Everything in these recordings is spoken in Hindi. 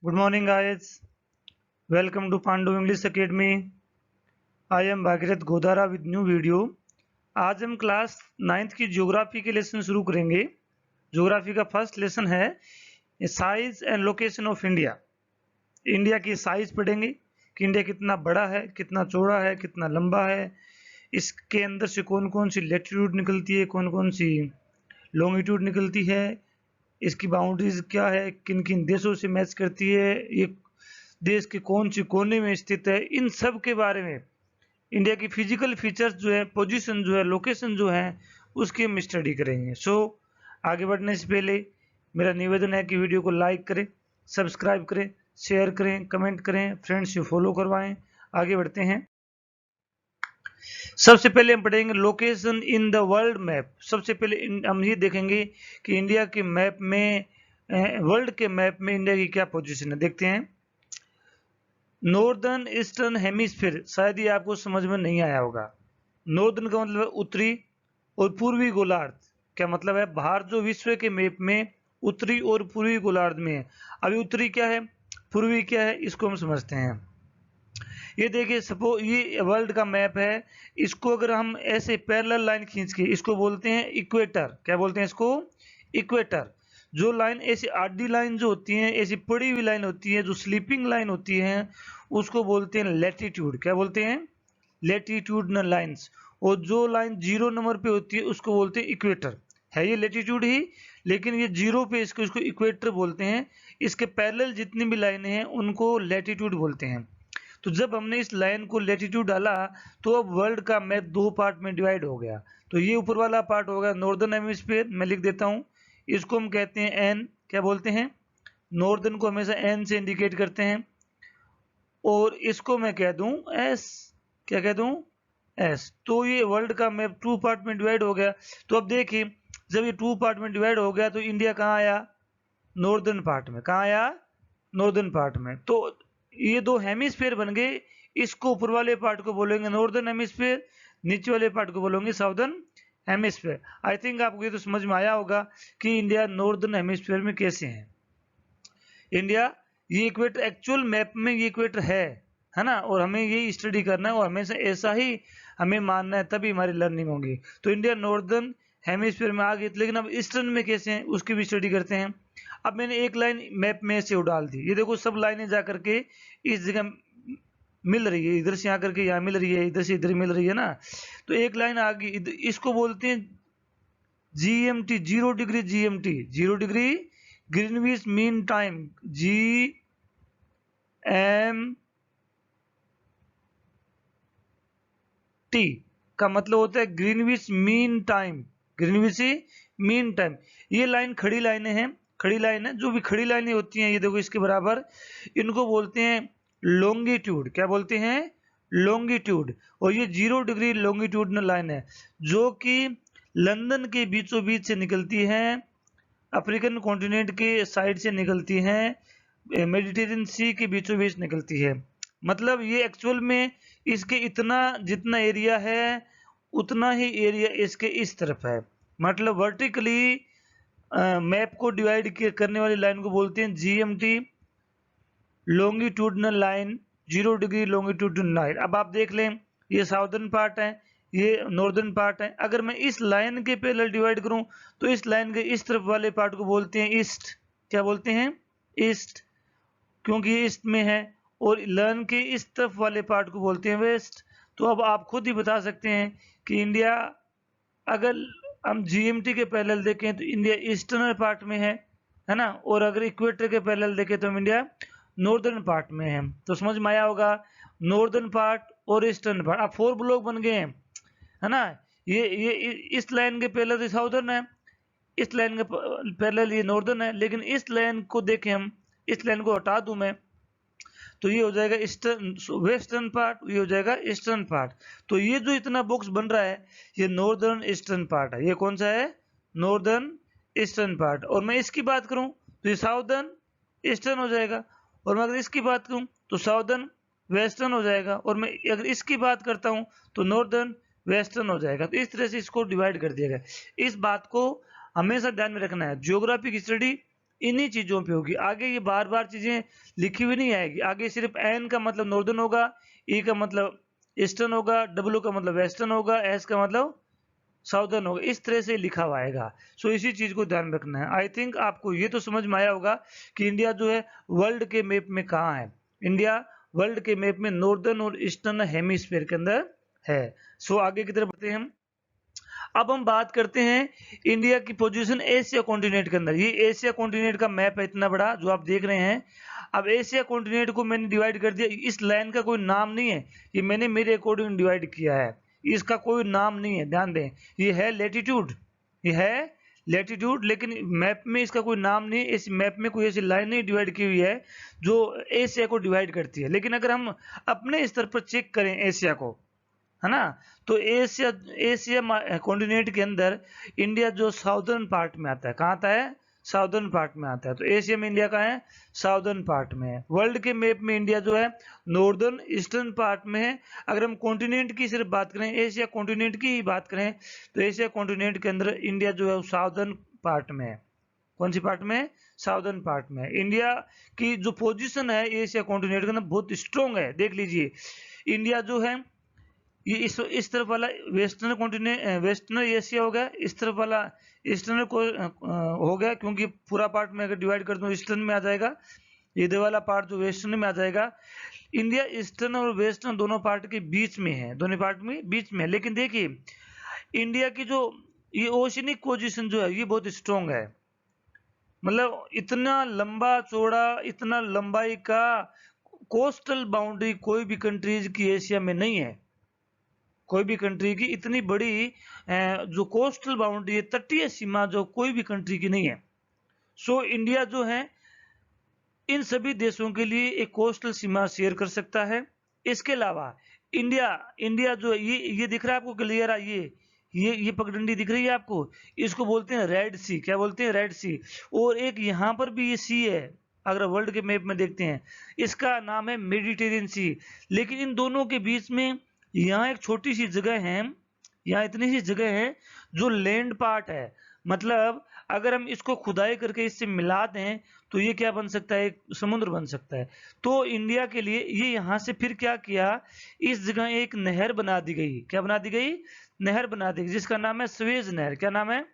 Good morning, guys. Welcome to Pandu English Academy. I am Bhagirath Godara with new video. आज हम क्लास 9th की ज्योग्राफी के लेसन शुरू करेंगे। ज्योग्राफी का फर्स्ट लेसन है size and location of India. India की साइज पढ़ेंगे कि इंडिया कितना बड़ा है, कितना चौड़ा है, कितना लंबा है, इसके अंदर से कौन कौन सी लेटीट्यूड निकलती है, कौन कौन सी लॉन्गिट्यूड निकलती है, इसकी बाउंड्रीज क्या है, किन किन देशों से मैच करती है, ये देश के कौन सी कोने में स्थित है, इन सब के बारे में इंडिया की फिजिकल फीचर्स जो है, पोजीशन जो है, लोकेशन जो है, उसकी हम स्टडी करेंगे। आगे बढ़ने से पहले मेरा निवेदन है कि वीडियो को लाइक करें, सब्सक्राइब करें, शेयर करें, कमेंट करें, फ्रेंड्स से फॉलो करवाएं। आगे बढ़ते हैं। सबसे पहले हम पढ़ेंगे location in the world map. सबसे पहले हम ये देखेंगे कि इंडिया के मैप में, वर्ल्ड के मैप में इंडिया की क्या पोजीशन है। देखते हैं। नॉर्दर्न ईस्टर्न हेमिस्फीयर, शायद ये आपको समझ में नहीं आया होगा। नॉर्दर्न का मतलब है उत्तरी, और पूर्वी गोलार्ध क्या मतलब है? बाहर जो विश्व के मैप में उत्तरी और पूर्वी गोलार्ध में है। अभी उत्तरी क्या है, पूर्वी क्या है, इसको हम समझते हैं। ये देखिए, सपोज ये वर्ल्ड का मैप है, इसको अगर हम ऐसे पैरेलल लाइन खींच के, इसको बोलते हैं इक्वेटर। क्या बोलते हैं इसको? इक्वेटर। जो लाइन ऐसी आडी लाइन जो होती है, ऐसी पड़ी हुई लाइन होती है, जो स्लीपिंग लाइन होती है, उसको बोलते हैं लैटिट्यूड। क्या बोलते हैं? Latitudinal lines. और जो लाइन 0 नंबर पे होती है उसको बोलते हैं इक्वेटर। है ये लैटिट्यूड ही, लेकिन ये 0 पे इसको इक्वेटर बोलते हैं। इसके पैरेलल जितनी भी लाइनें हैं उनको लैटिट्यूड बोलते हैं। तो जब हमने इस लाइन को लैटिट्यूड डाला तो अब वर्ल्ड का मैप 2 पार्ट में डिवाइड हो गया। तो ये ऊपर वाला पार्ट होगा नॉर्दर्न हेमिस्फीयर, मैं लिख देता हूँ। इसको हम कहते हैं एन। क्या बोलते हैं? नॉर्दर्न को हमेशा एन से इंडिकेट करते हैं। और इसको मैं कह दूं एस। क्या कह दूं? एस। तो ये वर्ल्ड का मैप 2 पार्ट में डिवाइड हो गया। तो अब देखिए, जब ये 2 पार्ट में डिवाइड हो गया तो इंडिया कहाँ आया? नॉर्दर्न पार्ट में। कहाँ आया? नॉर्दर्न पार्ट में। तो ये 2 हेमिस्फीयर बन गए। इसको ऊपर वाले पार्ट को बोलेंगे नॉर्दर्न हेमिस्फीयर, नीचे वाले पार्ट को बोलेंगे साउदर्न हेमिस्फीयर। आई थिंक आपको ये तो समझ में आया होगा कि इंडिया नॉर्दर्न हेमिस्फीयर में कैसे है। इंडिया, ये इक्वेटर एक्चुअल मैप में ये इक्वेटर है ना, और हमें ये स्टडी करना है और हमेशा ऐसा ही हमें मानना है, तभी हमारी लर्निंग होगी। तो इंडिया नॉर्दर्न हेमिस्फीयर में आ गई, लेकिन अब ईस्टर्न में कैसे हैं उसकी भी स्टडी करते हैं। अब मैंने एक लाइन मैप में से डाल दी, ये देखो सब लाइनें जा करके इस जगह मिल रही है, इधर से आकर के यहाँ मिल रही है, इधर से इधर मिल रही है ना। तो एक लाइन आ गई, इसको बोलते हैं GMT, 0 degree GMT, 0 degree Greenwich mean time, GMT का मतलब होता है Greenwich mean time. Greenwich mean time. ये लाइन खड़ी लाइनें हैं, खड़ी लाइन है, जो भी खड़ी लाइनें होती हैं, ये देखो इसके बराबर, इनको बोलते हैं लॉन्गिट्यूड। क्या बोलते हैं? लॉन्गिट्यूड। और ये 0 डिग्री लॉन्गिट्यूडनल लाइन है, जो कि लंदन के बीचों बीच से निकलती है, अफ्रीकन कॉन्टिनेंट के साइड से निकलती हैं, मेडिटेरियन सी के बीचों बीच निकलती है। मतलब ये एक्चुअल में इसके इतना जितना एरिया है उतना ही एरिया इसके इस तरफ है। मतलब वर्टिकली मैप को डिवाइड करने वाली लाइन को बोलते हैं GMT, longitudinal line, 0 degree longitudinal line. अब आप देख लें, ये साउदर्न पार्ट है, ये नॉर्दर्न पार्ट है। अगर मैं इस लाइन के पैरेलल डिवाइड करूं तो इस लाइन के इस तरफ वाले पार्ट को बोलते हैं ईस्ट। क्या बोलते हैं? ईस्ट, क्योंकि ये ईस्ट में है। और लाइन के इस तरफ वाले पार्ट को बोलते हैं वेस्ट। तो अब आप खुद ही बता सकते हैं कि इंडिया, अगर हम GMT के पैरेलल देखें तो इंडिया ईस्टर्न पार्ट में है ना। और अगर इक्वेटर के पैरेलल देखें तो हम इंडिया नॉर्दर्न पार्ट में है। तो समझ में आया होगा, नॉर्दर्न पार्ट और ईस्टर्न पार्ट। अब 4 ब्लॉक बन गए हैं, है ना। ये इस लाइन के पैरेलल साउदर्न है, इस लाइन के पैरेलल ये नॉर्दर्न है। लेकिन इस लाइन को देखें हम, इस लाइन को हटा दूं मैं, तो ये हो जाएगा ईस्टर्न, वेस्टर्न पार्ट, ये हो जाएगा ईस्टर्न पार्ट। तो ये जो इतना बॉक्स बन रहा है, ये नॉर्दर्न ईस्टर्न पार्ट है। ये कौन सा है? Northern eastern part. और मैं इसकी बात करूं तो ये साउदर्न ईस्टर्न हो जाएगा। और मैं अगर इसकी बात करूं तो साउदर्न वेस्टर्न हो जाएगा। और मैं अगर इसकी बात करता हूं तो नॉर्दर्न वेस्टर्न हो जाएगा। तो इस तरह से इसको डिवाइड कर दिया गया। इस बात को हमेशा ध्यान में रखना है। ज्योग्राफी की स्टडी इन्हीं चीजों पे होगी। आगे ये बार बार चीजें लिखी हुई नहीं आएगी। आगे सिर्फ एन का मतलब नॉर्दर्न होगा, ई का मतलब ईस्टर्न होगा, डब्ल्यू का मतलब वेस्टर्न होगा, एस का मतलब साउदर्न होगा। इस तरह से लिखा हुआ आएगा। सो इसी चीज को ध्यान रखना है। आई थिंक आपको ये तो समझ में आया होगा कि इंडिया जो है वर्ल्ड के मैप में कहाँ है। इंडिया वर्ल्ड के मैप में नॉर्दर्न और ईस्टर्न हेमिस्फीयर के अंदर है। सो आगे की तरफ बढ़ते हैं हम। अब हम बात करते हैं इंडिया की पोजीशन एशिया कॉन्टिनेंट के अंदर। ये एशिया कॉन्टिनेंट का मैप है इतना बड़ा जो आप देख रहे हैं। अब एशिया कॉन्टिनेंट को मैंने डिवाइड कर दिया। इस लाइन का कोई नाम नहीं है, ये मैंने मेरे अकॉर्डिंग डिवाइड किया है। इसका कोई नाम नहीं है, ध्यान दें। ये है लेटीट्यूड, ये है लेटीट्यूड, लेकिन मैप में इसका कोई नाम नहीं है। इस मैप में कोई ऐसी लाइन नहीं डिवाइड की हुई है जो एशिया को डिवाइड करती है। लेकिन अगर हम अपने स्तर पर चेक करें एशिया को, है ना, तो एशिया एशिया कॉन्टिनेंट के अंदर इंडिया जो साउदर्न पार्ट में आता है, कहाँ आता है, साउदर्न पार्ट में आता है। तो एशिया में इंडिया कहाँ है, साउदर्न पार्ट में है। वर्ल्ड के मैप में इंडिया जो है नॉर्दर्न ईस्टर्न पार्ट में है। अगर हम कॉन्टिनेंट की सिर्फ बात करें, एशिया कॉन्टिनेंट की ही बात करें, तो एशिया कॉन्टिनेंट के अंदर इंडिया जो है साउदर्न पार्ट में है। कौन सी पार्ट में, साउदर्न पार्ट में। इंडिया की जो पोजीशन है एशिया कॉन्टिनेंट के अंदर बहुत स्ट्रॉन्ग है। देख लीजिए, इंडिया जो है ये इस तरफ वाला वेस्टर्न कॉन्टिनेंट, वेस्टर्न एशिया हो गया, इस तरफ वाला ईस्टर्न को हो गया, क्योंकि पूरा पार्ट में अगर डिवाइड कर दूं ईस्टर्न में आ जाएगा, इधर वाला पार्ट जो वेस्टर्न में आ जाएगा। इंडिया ईस्टर्न और वेस्टर्न दोनों पार्ट के बीच में है, दोनों पार्ट में बीच में है। लेकिन देखिए इंडिया की जो ये ओशनिक पोजीशन जो है ये बहुत स्ट्रॉन्ग है। मतलब इतना लंबा चौड़ा, इतना लंबाई का कोस्टल बाउंड्री कोई भी कंट्रीज की एशिया में नहीं है। कोई भी कंट्री की इतनी बड़ी जो कोस्टल बाउंड्री है, तटीय सीमा जो कोई भी कंट्री की नहीं है। सो इंडिया जो है इन सभी देशों के लिए एक कोस्टल सीमा शेयर कर सकता है। इसके अलावा इंडिया इंडिया जो ये दिख रहा है आपको क्लियर है, ये पगडंडी दिख रही है आपको, इसको बोलते हैं रेड सी। क्या बोलते हैं, रेड सी। और एक यहाँ पर भी ये सी है, अगर वर्ल्ड के मैप में देखते हैं इसका नाम है मेडिटेरियन सी। लेकिन इन दोनों के बीच में यहाँ एक छोटी सी जगह है, यहाँ इतनी सी जगह है जो लैंड पार्ट है। मतलब अगर हम इसको खुदाई करके इससे मिला दें तो ये क्या बन सकता है, एक समुद्र बन सकता है। तो इंडिया के लिए ये यहाँ से फिर क्या किया, इस जगह एक नहर बना दी गई। क्या बना दी गई, नहर बना दी गई, जिसका नाम है स्वेज नहर। क्या नाम है,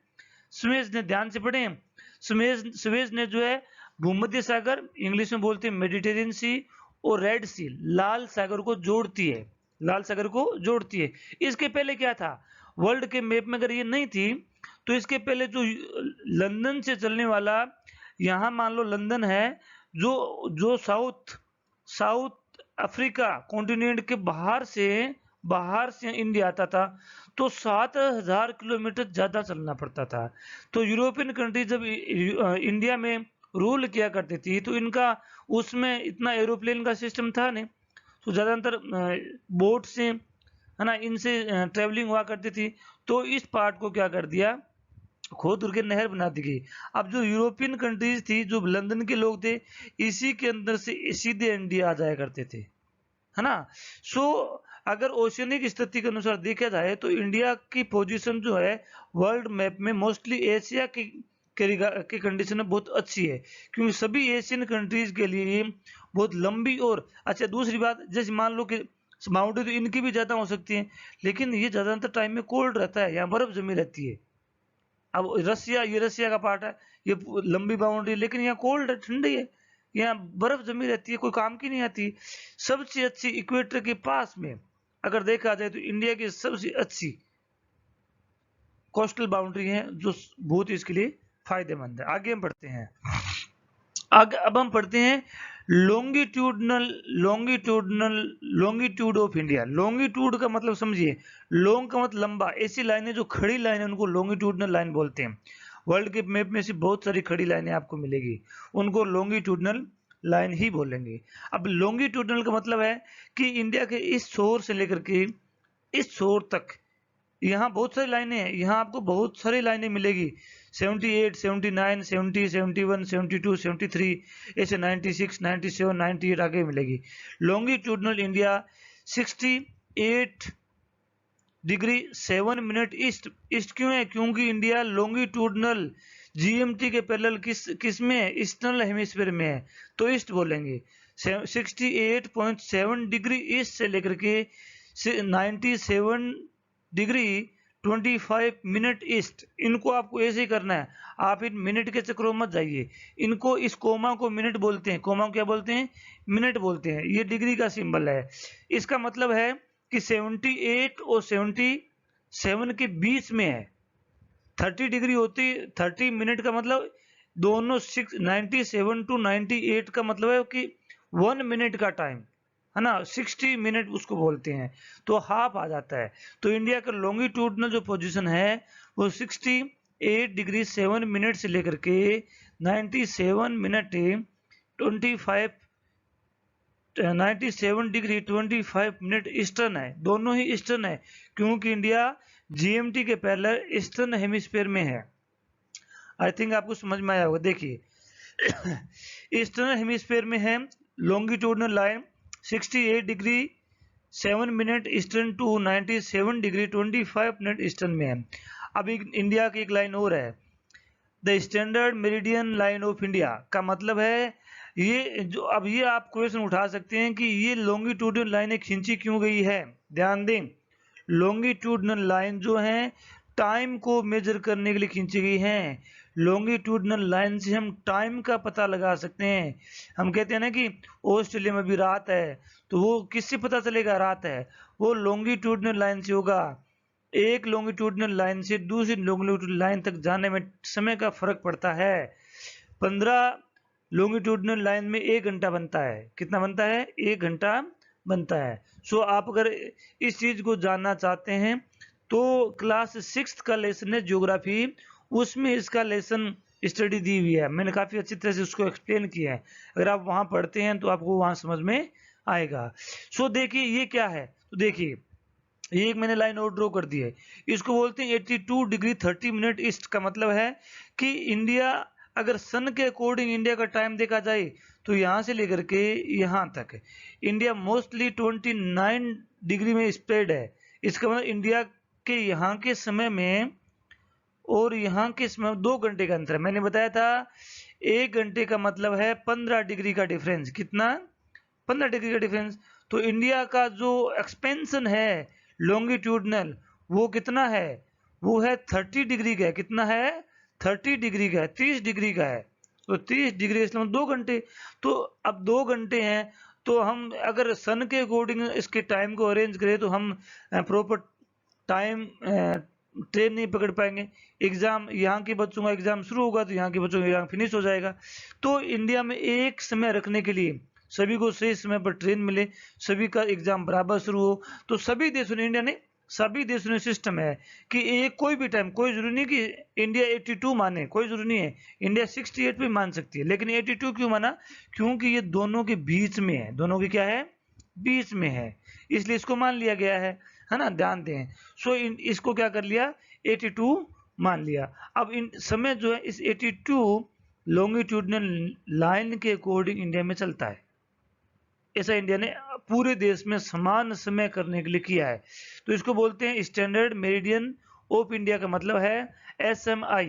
स्वेज नहर। ध्यान से पढ़े, स्वेज नहर जो है भूमध्य सागर, इंग्लिश में बोलते हैं मेडिटेरियन सी, और रेड सी, लाल सागर को जोड़ती है, लाल सागर को जोड़ती है। इसके पहले क्या था, वर्ल्ड के मैप में अगर ये नहीं थी तो इसके पहले जो लंदन से चलने वाला, यहाँ मान लो लंदन है, जो साउथ अफ्रीका कॉन्टिनेंट के बाहर से इंडिया आता था, तो 7,000 किलोमीटर ज्यादा चलना पड़ता था। तो यूरोपियन कंट्री जब इंडिया में रूल किया करती थी तो इनका उसमें इतना एरोप्लेन का सिस्टम था नहीं, तो ज्यादातर बोट से, है ना, इनसे ट्रेवलिंग हुआ करती थी। तो इस पार्ट को क्या कर दिया, खोद करके नहर बना दी गई। अब जो यूरोपियन कंट्रीज थी, जो लंदन के लोग थे, इसी के अंदर से सीधे इंडिया आ जाया करते थे, है ना। सो अगर ओशियनिक स्थिति के अनुसार देखा जाए तो इंडिया की पोजीशन जो है वर्ल्ड मैप में मोस्टली एशिया की कंडीशन में बहुत अच्छी है, क्योंकि सभी एशियन कंट्रीज के लिए बहुत लंबी। और अच्छा दूसरी बात, जैसे मान लो कि बाउंड्री तो इनकी भी ज्यादा हो सकती है, लेकिन ये ज्यादातर टाइम में कोल्ड रहता है, यहाँ बर्फ जमी रहती है। अब रसिया, ये रसिया का पार्ट है, ये लंबी बाउंड्री, लेकिन यहाँ कोल्ड है, ठंडी है, यहाँ बर्फ जमी रहती है, कोई काम की नहीं आती। सबसे अच्छी इक्वेटर के पास में अगर देखा जाए तो इंडिया की सबसे अच्छी कोस्टल बाउंड्री है, जो बहुत इसके लिए फायदेमंद है। आगे हम बढ़ते हैं। आगे अब हम पढ़ते हैं लॉन्गिट्यूड ऑफ इंडिया। लॉन्गिट्यूड का मतलब समझिए, लॉन्ग का मतलब लंबा, ऐसी लाइनें जो खड़ी लाइन है उनको लॉन्गिट्यूडनल लाइन बोलते हैं। वर्ल्ड के मैप में से बहुत सारी खड़ी लाइनें आपको मिलेगी, उनको लॉन्गिट्यूडनल लाइन ही बोलेंगे। अब लॉन्गिट्यूडनल का मतलब है कि इंडिया के इस छोर से लेकर के इस छोर तक यहाँ बहुत सारी लाइनें हैं, यहाँ आपको बहुत सारी लाइनें मिलेगी। 78, 79, 70, 71, 72, 73, ऐसे 96, 97, 98 आगे मिलेगी। Longitudinal India 68 degree 7 minute east. East क्यों है, क्योंकि इंडिया लॉन्गिट्यूडनल जीएमटी के पैरेलल किस में है? ईस्टर्न हेमिस्फीयर में है, तो ईस्ट बोलेंगे। 68.7 डिग्री ईस्ट से लेकर के 97 डिग्री 25 मिनट ईस्ट। इनको आपको ऐसे ही करना है, आप इन मिनट के चक्रों मत जाइए। इनको, इस कोमा को मिनट बोलते हैं, कोमा को क्या बोलते हैं? मिनट बोलते हैं। ये डिग्री का सिंबल है। इसका मतलब है कि 78 और 77 के बीच में है। 30 डिग्री होती, 30 मिनट का मतलब दोनों 97 टू 98 का मतलब है कि 1 मिनट का टाइम है ना, 60 मिनट उसको बोलते हैं, तो हाफ आ जाता है। तो इंडिया का लॉन्गिट्यूडनल जो पोजीशन है वो 68 डिग्री 7 मिनट से लेकर के 97 मिनट 97 डिग्री 25 मिनट ईस्टर्न है। दोनों ही ईस्टर्न है, क्योंकि इंडिया जीएमटी के पैरेलल ईस्टर्न हेमिस्फीयर में है। आई थिंक आपको समझ में आया होगा। देखिए ईस्टर्न हेमिस्फीयर में है, longitudinal line 68 degree 7 minute eastern to 97 degree 25 minute eastern में है। अब इंडिया की एक लाइन और है, the standard meridian line of India. का मतलब है ये जो, अब ये आप क्वेश्चन उठा सकते हैं कि ये लॉन्गिट्यूडनल लाइनें खींची क्यों गई है। ध्यान दें, लॉन्गिट्यूडनल लाइन जो है टाइम को मेजर करने के लिए खींची गई है। लॉन्गिट्यूडनल लाइन से हम टाइम का पता लगा सकते हैं। हम कहते हैं ना कि ऑस्ट्रेलिया में भी रात है, तो वो किससे पता चलेगा रात है? वो लॉन्गिट्यूडनल लाइन से होगा। एक लॉन्गिट्यूडनल लाइन से दूसरी लॉन्गिट्यूडनल लाइन तक जाने में समय का फर्क पड़ता है। 15 लॉन्गिट्यूडनल लाइन में 1 घंटा बनता है। कितना बनता है? 1 घंटा बनता है। सो आप अगर इस चीज को जानना चाहते हैं तो क्लास 6 का लेसन है ज्योग्राफी, उसमें इसका लेसन स्टडी दी हुई है। मैंने काफी अच्छी तरह से उसको एक्सप्लेन किया है। अगर आप वहां पढ़ते हैं तो आपको वहां समझ में आएगा। सो देखिए ये क्या है, तो देखिए ये एक मैंने लाइन और ड्रॉ कर दी है। इसको बोलते हैं 82 डिग्री 30 मिनट ईस्ट। का मतलब है कि इंडिया, अगर सन के अकॉर्डिंग इंडिया का टाइम देखा जाए तो यहां से लेकर के यहां तक इंडिया मोस्टली 29 डिग्री में स्प्रेड है। इसका मतलब इंडिया के यहाँ के समय में और यहाँ के समय 2 घंटे का अंतर है। मैंने बताया था 1 घंटे का मतलब है 15 डिग्री का डिफरेंस। कितना? 15 डिग्री का डिफरेंस। तो इंडिया का जो एक्सपेंशन है लॉन्गिट्यूडनल, वो कितना है? वो है 30 डिग्री का है। कितना है? 30 डिग्री का है, 30 डिग्री का है। तो 30 डिग्री इसमें 2 घंटे। तो अब 2 घंटे हैं, तो हम अगर सन के अकॉर्डिंग इसके टाइम को अरेंज करें तो हम प्रॉपर टाइम ट्रेन नहीं पकड़ पाएंगे। एग्जाम यहाँ के बच्चों का एग्जाम शुरू होगा तो यहाँ के बच्चों का एग्जाम फिनिश हो जाएगा। तो इंडिया में एक समय रखने के लिए, सभी को सही समय पर ट्रेन मिले, सभी का एग्जाम बराबर शुरू हो, तो सभी देशों ने, इंडिया ने, सभी देशों ने सिस्टम है कि एक कोई भी टाइम, कोई जरूरी नहीं कि इंडिया 82 माने, कोई जरूरी नहीं है। इंडिया 68 भी मान सकती है, लेकिन 82 क्यों माना? क्योंकि ये दोनों के बीच में है। दोनों की क्या है? बीच में है, इसलिए इसको मान लिया गया है ना। ध्यान दें। सो इसको क्या कर लिया? 82 मान लिया। अब इन समय जो है इस 82 लॉन्गिट्यूडनल लाइन के अकॉर्डिंग इंडिया में चलता है। ऐसा इंडिया ने पूरे देश में समान समय करने के लिए किया है। तो इसको बोलते हैं स्टैंडर्ड मेरिडियन ऑफ इंडिया। का मतलब है SMI,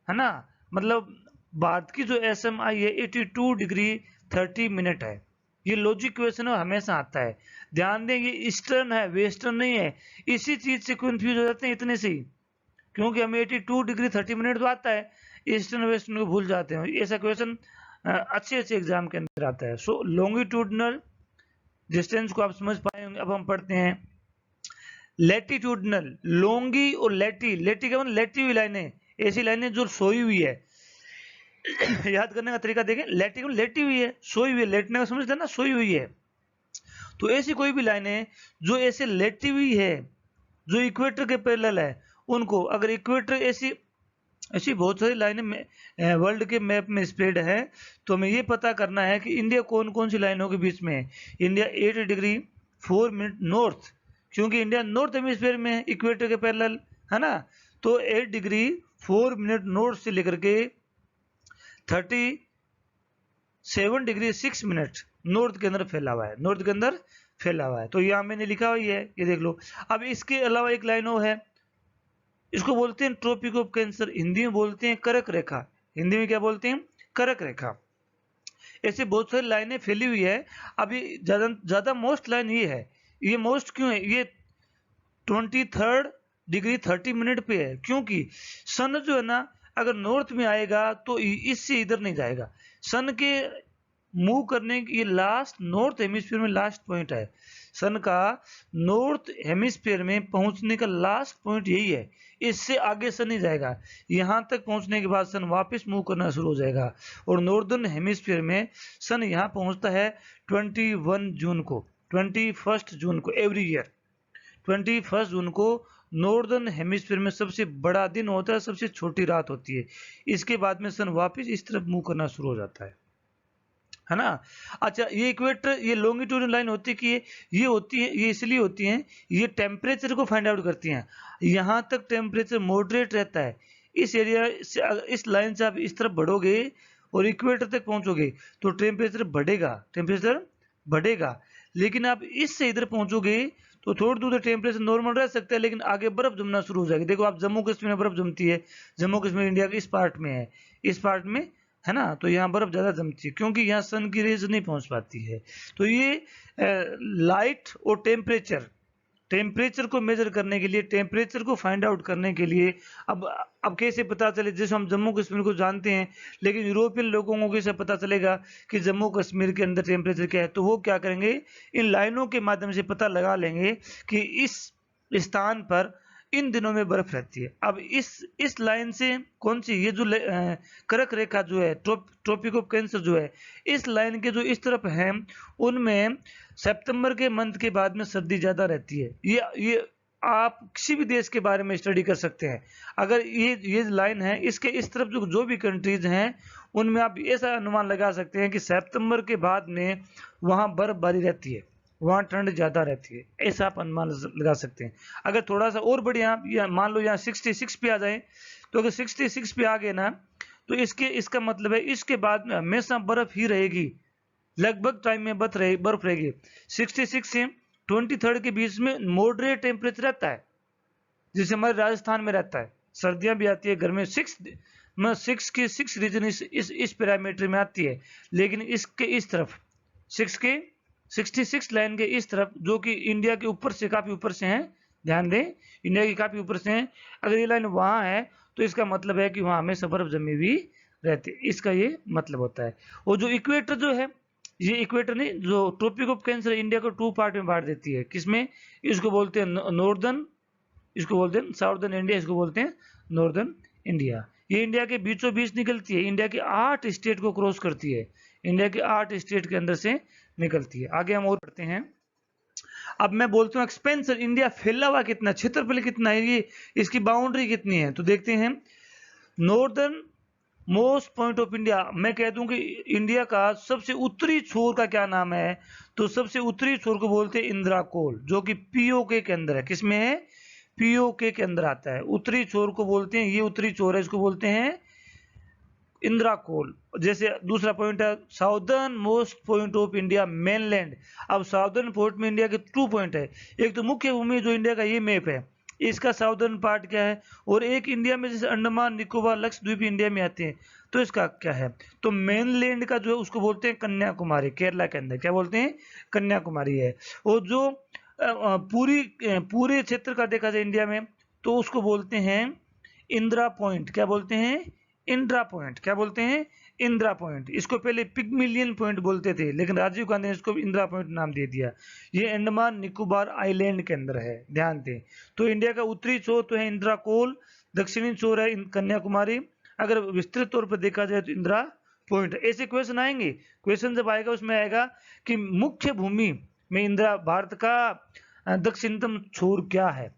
है ना। मतलब भारत की जो SMI है 82 डिग्री 30 मिनट है। ये लॉजिक क्वेश्चन हमेशा आता है। ध्यान दें, ये ईस्टर्न है, वेस्टर्न नहीं है। इसी चीज से कंफ्यूज हो जाते हैं इतने से ही, क्योंकि हमें 82 डिग्री 30 मिनट तो आता है, ईस्टर्न वेस्टर्न को भूल जाते हैं। ऐसा क्वेश्चन अच्छे अच्छे एग्जाम के अंदर आता है। सो लॉन्गिट्यूडनल डिस्टेंस को आप समझ पाए होंगे। अब हम पढ़ते हैं लैटिट्यूडनल। लॉन्गी और लेटी, लेटी का मतलब लेटी हुई लाइनें, ऐसी लाइनें जो सोई हुई है। याद करने का तरीका देखें, लेटी को लेटी हुई है, सोई हुई है, लेटने का समझते हैं ना, सोई हुई है। तो ऐसी कोई भी लाइनें जो ऐसे लेटी हुई है, जो इक्वेटर के पैरेलल है, उनको, अगर इक्वेटर ऐसी बहुत सारी लाइनें वर्ल्ड के मैप में स्प्रेड है, तो हमें ये पता करना है कि इंडिया कौन कौन सी लाइनों के बीच में है। इंडिया 8 डिग्री 4 मिनट नॉर्थ, क्योंकि इंडिया नॉर्थ हेमिस्फीयर में है, इक्वेटर के पैरेलल, है ना। तो 8 डिग्री 4 मिनट नॉर्थ से लेकर के 37 डिग्री 6 मिनट नॉर्थ के अंदर फैला हुआ है, नॉर्थ के अंदर फैला हुआ है। तो यहाँ मैंने लिखा हुआ है, ये देख लो। अब इसके अलावा एक लाइन और है, इसको बोलते हैं ट्रॉपिक ऑफ कैंसर, हिंदी में बोलते हैं कर्क रेखा। हिंदी में क्या बोलते हैं? कर्क रेखा। ऐसे बहुत सारी लाइनें फैली हुई है। अभी ज्यादा ज्यादा मोस्ट लाइन ये है। ये मोस्ट क्यों है? ये 23rd डिग्री 30 मिनट पे है, क्योंकि सन जो है ना अगर नॉर्थ में आएगा तो इससे इधर नहीं जाएगा। सन के मूव करने की ये लास्ट नॉर्थ हेमिस्फीयर में लास्ट पॉइंट है। सन का नॉर्थ हेमिस्फीयर में पहुंचने का लास्ट पॉइंट यही है। इससे आगे सन नहीं जाएगा। यहां तक पहुंचने के बाद सन वापस मूव करना शुरू हो जाएगा। और नॉर्दर्न हेमिस्फीयर में सन यहां पहुंचता है 21 जून को, 21 जून को एवरी ईयर। 21 जून को नॉर्दर्न हेमिस्फीयर में सबसे बड़ा दिन होता है, सबसे छोटी रात होती है। इसके बाद में सन वापस इस तरफ मूव करना शुरू हो जाता है ना। अच्छा, ये इक्वेटर, ये लॉन्गिट्यूडनल लाइन होती है कि ये होती है, ये इसलिए होती है, ये टेम्परेचर को फाइंड आउट करती हैं। यहाँ तक टेम्परेचर मॉडरेट रहता है। इस एरिया से, इस लाइन से आप इस तरफ बढ़ोगे और इक्वेटर तक पहुंचोगे तो टेम्परेचर बढ़ेगा, टेम्परेचर बढ़ेगा। लेकिन आप इससे इधर पहुंचोगे तो थोड़ी दूर टेम्परेचर नॉर्मल रह सकता है, लेकिन आगे बर्फ जमना शुरू हो जाएगी। देखो आप जम्मू कश्मीर में बर्फ जमती है। जम्मू कश्मीर इंडिया के इस पार्ट में है, इस पार्ट में है ना, तो यहाँ बर्फ ज्यादा जमती है क्योंकि यहाँ सन की रेज नहीं पहुंच पाती है। तो ये लाइट और टेम्परेचर, टेम्परेचर को मेजर करने के लिए, टेम्परेचर को फाइंड आउट करने के लिए, अब कैसे पता चले? जैसे हम जम्मू कश्मीर को जानते हैं, लेकिन यूरोपियन लोगों को कैसे पता चलेगा कि जम्मू कश्मीर के अंदर टेम्परेचर क्या है? तो वो क्या करेंगे, इन लाइनों के माध्यम से पता लगा लेंगे कि इस स्थान पर इन दिनों में बर्फ रहती है। अब इस लाइन से कौन सी, ये जो कर्क रेखा जो है, ट्रॉपिक ऑफ कैंसर जो है, इस लाइन के जो इस तरफ है उनमें सितंबर के मंथ के बाद में सर्दी ज्यादा रहती है। ये आप किसी भी देश के बारे में स्टडी कर सकते हैं। अगर ये लाइन है, इसके इस तरफ जो भी कंट्रीज हैं उनमें आप ऐसा अनुमान लगा सकते हैं कि सितंबर के बाद में वहां बर्फबारी रहती है, वहां ठंड ज्यादा रहती है। ऐसा आप अनुमान लगा सकते हैं। अगर थोड़ा सा और बढ़िया, मान लो यहाँ 66 पे आ जाए, तो अगर 66 पे आ गए ना तो इसका मतलब है इसके बाद में हमेशा बर्फ ही रहेगी, लगभग टाइम में बर्फ रहेगी। 66 से 23 के बीच में मॉडरेट टेम्परेचर रहता है, जैसे हमारे राजस्थान में रहता है। सर्दियां भी आती है, गर्मी 6 रीजन इस पैरामीटर में आती है। लेकिन इसके इस तरफ 66 लाइन के इस तरफ, जो कि इंडिया के ऊपर से, काफी ऊपर से है, ध्यान दें, इंडिया की काफी ऊपर से है। अगर ये लाइन वहां है तो इसका मतलब है कि वहां हमेशा बर्फ जमी हुई रहती है, इसका ये मतलब होता है। और जो इक्वेटर जो है, ये इक्वेटर नहीं, जो ट्रॉपिक ऑफ कैंसर इंडिया को 2 पार्ट में बांट देती है। किसमें? इसको बोलते हैं नॉर्दर्न, इसको बोलते हैं साउदर्न इंडिया, इसको बोलते हैं नॉर्दर्न इंडिया। ये इंडिया के बीचों बीच निकलती है, इंडिया के 8 स्टेट को क्रॉस करती है, इंडिया के 8 स्टेट के अंदर से निकलती है। आगे हम और पढ़ते हैं। अब मैं बोलता हूँ एक्सपेंसर, इंडिया फैला हुआ कितना, क्षेत्रफल कितना है, ये इसकी बाउंड्री कितनी है, तो देखते हैं। Northern most point of India, मैं कह दूं कि इंडिया का सबसे उत्तरी छोर का क्या नाम है, तो सबसे उत्तरी छोर को बोलते हैं इंदिरा कोल, जो कि पीओके के अंदर है। किसमें है? पीओके के अंदर आता है। उत्तरी छोर को बोलते हैं, ये उत्तरी छोर है, इसको बोलते हैं इंदिरा कोल। जैसे दूसरा पॉइंट है southern most point of India mainland. अब साउदर्न पॉइंट में इंडिया के 2 पॉइंट है, एक तो मुख्य भूमि जो इंडिया का ये मैप है, इसका साउदर्न पार्ट क्या है, और एक इंडिया में जैसे अंडमान निकोबार लक्षद्वीप इंडिया में आते हैं, तो इसका क्या है, तो मेनलैंड का जो है उसको बोलते हैं कन्याकुमारी, केरला के अंदर क्या बोलते हैं, कन्याकुमारी है। और जो पूरे क्षेत्र का देखा जाए इंडिया में, तो उसको बोलते हैं इंदिरा पॉइंट। क्या बोलते हैं? इंदिरा पॉइंट। क्या बोलते हैं? इंदिरा पॉइंट। इसको पहले पिग्मिलियन पॉइंट बोलते थे, लेकिन राजीव गांधी ने इसको इंदिरा पॉइंट नाम दे दिया। ये अंडमान निकोबार आइलैंड के अंदर है, ध्यान दें। तो इंडिया का उत्तरी छोर तो है इंदिरा कोल, दक्षिणी छोर है कन्याकुमारी, अगर विस्तृत तौर पर देखा जाए तो इंदिरा पॉइंट। ऐसे क्वेश्चन आएंगे, क्वेश्चन जब आएगा उसमें आएगा कि मुख्य भूमि में इंदिरा, भारत का दक्षिणतम छोर क्या है।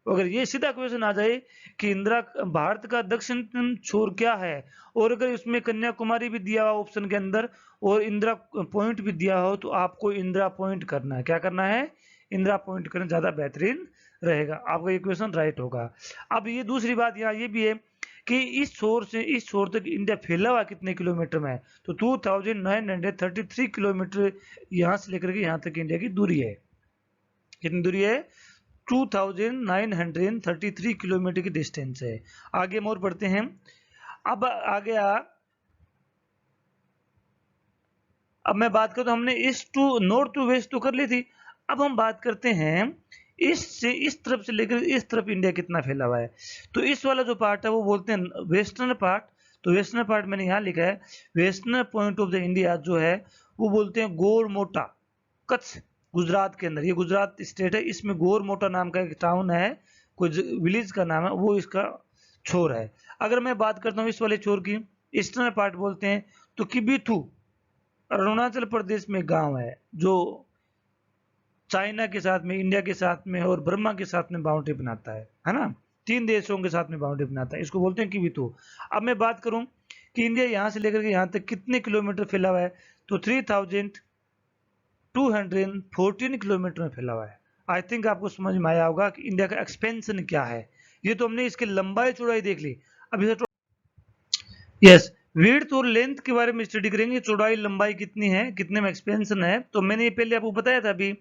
अगर ये सीधा क्वेश्चन आ जाए कि इंदिरा, भारत का दक्षिणतम छोर क्या है, और अगर इसमें कन्याकुमारी भी दिया हुआ ऑप्शन के अंदर और इंदिरा पॉइंट भी दिया हो, तो आपको इंदिरा पॉइंट करना है। क्या करना है? इंदिरा पॉइंट करना ज्यादा बेहतरीन रहेगा, आपका ये क्वेश्चन राइट होगा। अब ये दूसरी बात यहाँ ये भी है कि इस छोर से इस छोर तक इंडिया फैला हुआ कितने किलोमीटर में है, तो 2933 किलोमीटर यहाँ से लेकर के यहाँ तक इंडिया की दूरी है। कितनी दूरी है? 2933 किलोमीटर की डिस्टेंस है। आगे हम और बढ़ते हैं। अब आ गया, अब मैं बात करूं, हमने east to north to west तो कर ली थी। अब हम बात करते हैं ईस्ट से, इस तरफ से लेकर इस तरफ इंडिया कितना फैला हुआ है। तो इस वाला जो पार्ट है वो बोलते हैं वेस्टर्न पार्ट। तो वेस्टर्न पार्ट मैंने यहाँ लिखा है, western point of the India जो है वो बोलते हैं गोरमोटा, कच्छ गुजरात के अंदर, ये गुजरात स्टेट है, इसमें गोरमोटा नाम का एक टाउन है, कोई विलेज का नाम है, वो इसका छोर है। अगर मैं बात करता हूँ इस वाले छोर की, ईस्टर्न पार्ट बोलते हैं तो किबिथु अरुणाचल प्रदेश में गांव है, जो चाइना के साथ में, इंडिया के साथ में और बर्मा के साथ में बाउंड्री बनाता है ना, 3 देशों के साथ में बाउंड्री बनाता है, इसको बोलते हैं किबिथु। अब मैं बात करूं कि इंडिया यहां से लेकर के यहां तक कितने किलोमीटर फैला हुआ है, तो 3214 किलोमीटर में फैला हुआ है। आई थिंक आपको समझ में आया होगा कि इंडिया का एक्सपेंशन क्या है। ये तो हमने इसकी लंबाई चौड़ाई देख ली। अब इसे यस, विड्थ और लेंथ के बारे में स्टडी करेंगे, चौड़ाई लंबाई कितनी है, कितने में एक्सपेंशन है। तो मैंने ये पहले आपको बताया था अभी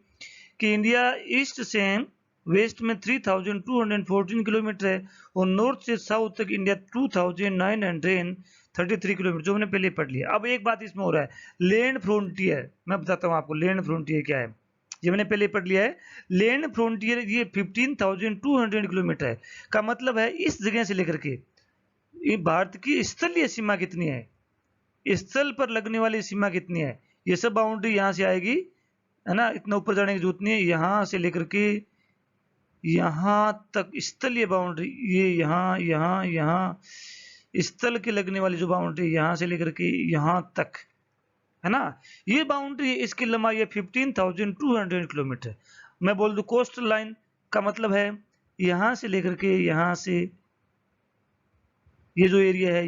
कि इंडिया ईस्ट से वेस्ट में 3214 किलोमीटर है और नॉर्थ से साउथ तक इंडिया 2933 किलोमीटर, जो मैंने पहले पढ़ लिया। अब एक बात इसमें हो रहा है, लैंड फ्रंटियर, मैं बताता हूँ आपको लैंड फ्रंटियर क्या है, ये मैंने पहले पढ़ लिया है। लैंड फ्रंटियर ये 15,200 किलोमीटर है, का मतलब है इस जगह से लेकर के ये भारत की स्थलीय सीमा कितनी है, स्थल पर लगने वाली सीमा कितनी है, ये सब बाउंड्री यहाँ से आएगी, है ना, इतना ऊपर जाने की जरूरत नहीं है, यहाँ से लेकर के यहाँ तक स्थलीय बाउंड्री, ये यहाँ स्थल के लगने वाली जो बाउंड्री यहाँ से लेकर के यहाँ तक, है ना, ये बाउंड्री, इसकी लंबाई है 15,200 किलोमीटर। मैं बोल दूं कोस्टल लाइन का मतलब है यहाँ से लेकर के यहाँ से ये जो एरिया है,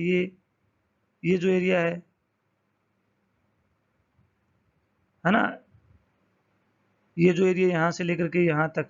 ये जो एरिया है ना, ये जो एरिया यहाँ से लेकर के यहाँ तक,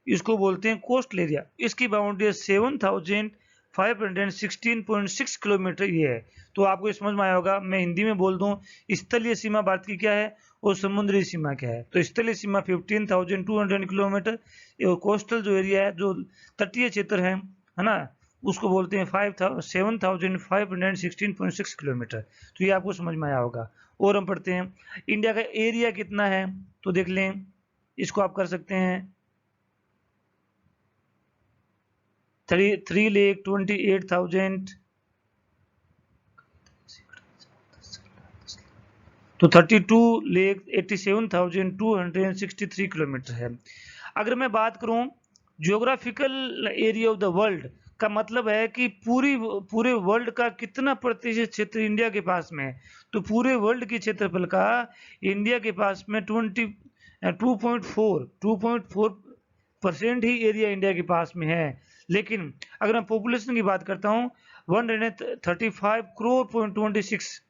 इसको बोलते हैं कोस्टल एरिया। इसकी बाउंड्री 7,516.6 किलोमीटर ये है। तो आपको समझ में आया होगा, मैं हिंदी में बोल दूं, स्थलीय सीमा भारत की क्या है और समुद्री सीमा क्या है। तो स्थलीय सीमा 15,200 किलोमीटर, और कोस्टल जो एरिया है, जो तटीय क्षेत्र है ना, उसको बोलते हैं 7,516.6 किलोमीटर। तो ये आपको समझ में आया होगा। और हम पढ़ते हैं इंडिया का एरिया कितना है, तो देख लें, इसको आप कर सकते हैं 3,28,000, तो 32,87,263 किलोमीटर है। अगर मैं बात करूं geographical area of the world, का मतलब है कि पूरे वर्ल्ड का कितना प्रतिशत क्षेत्र इंडिया के पास में है, तो पूरे वर्ल्ड की क्षेत्रफल का इंडिया के पास में 2.4% ही एरिया इंडिया के पास में है। लेकिन अगर मैं पॉपुलेशन की बात करता हूँ 135 करोड़ 26,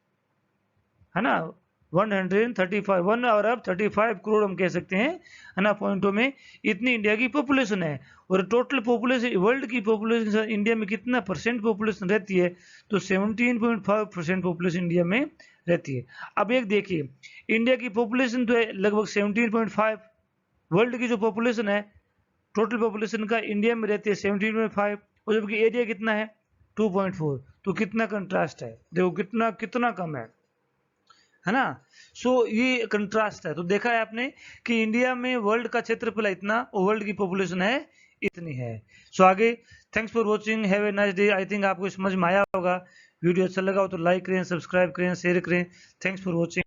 है ना, 135 1 और अब 35 करोड़ हम कह सकते हैं, है ना, पॉइंटों में इतनी इंडिया की पॉपुलेशन है। और टोटल पॉपुलेशन, वर्ल्ड की पॉपुलेशन इंडिया में कितना परसेंट पॉपुलेशन रहती है, तो 17.5% पॉपुलेशन इंडिया में रहती है। अब एक देखिए, इंडिया की पॉपुलेशन तो है लगभग 17.5, वर्ल्ड की जो पॉपुलेशन है, टोटल पॉपुलेशन का इंडिया में रहती है 17.5, और जबकि एरिया कितना है 2.4, तो कितना कंट्रास्ट है, देखो कितना कम है ना। सो ये कंट्रास्ट है। तो देखा है आपने कि इंडिया में वर्ल्ड का क्षेत्रफल इतना और वर्ल्ड की पॉपुलेशन है इतनी है। सो आगे, thanks for watching, have a nice day. I think आपको समझ में आया होगा। वीडियो अच्छा लगा हो तो लाइक करें, सब्सक्राइब करें, शेयर करें। Thanks for watching.